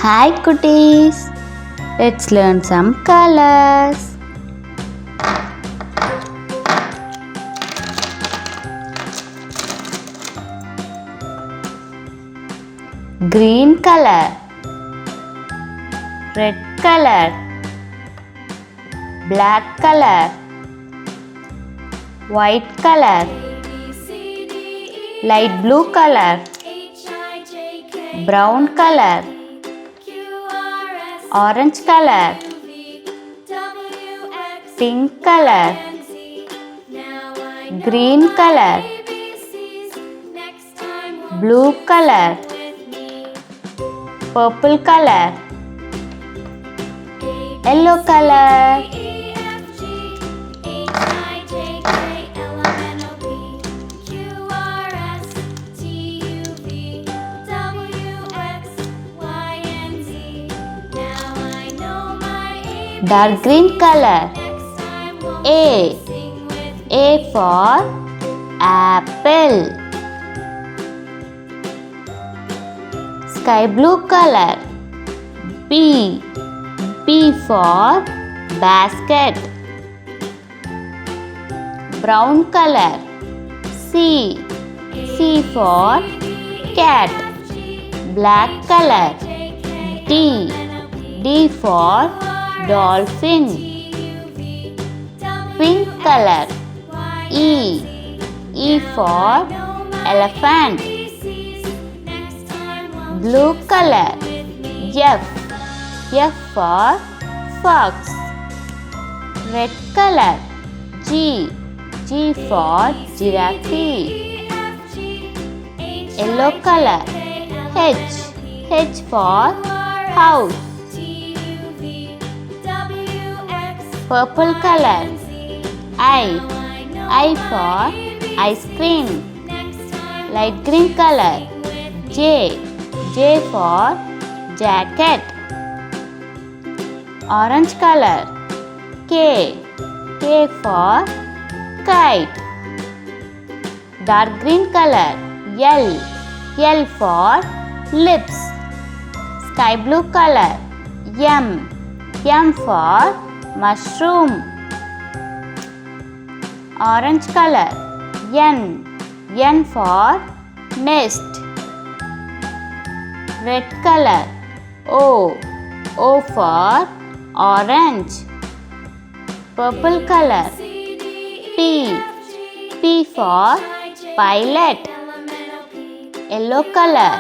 Hi cuties, let's learn some colors. Green color, red color, black color, white color, light blue color, brown color, orange color, pink color, green color, blue color, purple color, yellow color, dark green color, A for apple, sky blue color, B for basket, brown color, C for cat, black color, D for dolphin, pink color, E for elephant, blue color, F for fox, red color, G for giraffe, yellow color, H for house, purple color, I for ice cream, light green color, J for jacket, orange color, K for kite, dark green color, L for lips, sky blue color, M for mushroom, orange color, N for nest, red color, O for orange, purple color, P for pilot, yellow color,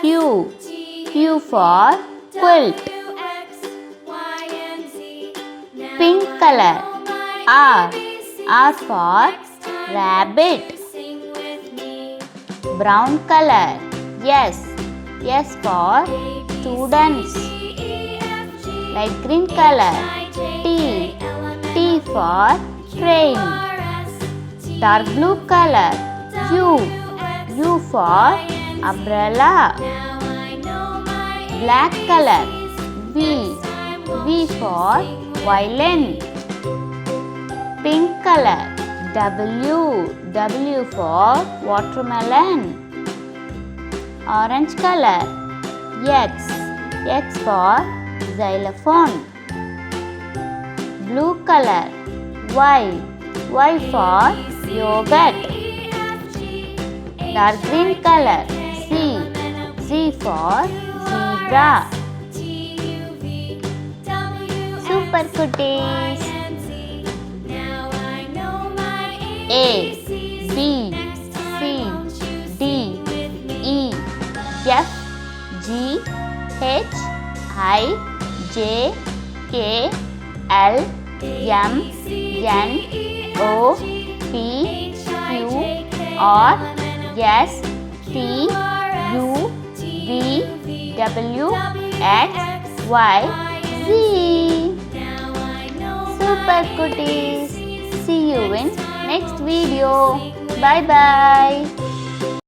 Q for quilt, pink color, R for rabbit, brown color, S for students, light green color, T for train, dark blue color, U for umbrella, black color, V for violin, pink color, W for watermelon, orange color, X for xylophone, blue color, Y for yogurt, dark green color, Z for zebra. Super cuties. A, B, C, D, E, F, G, H, I, J, K, L, M, N, O, P, Q, R, S, T, U, V, W, X, Y, Z. Super cuties. See you in next video. Bye bye.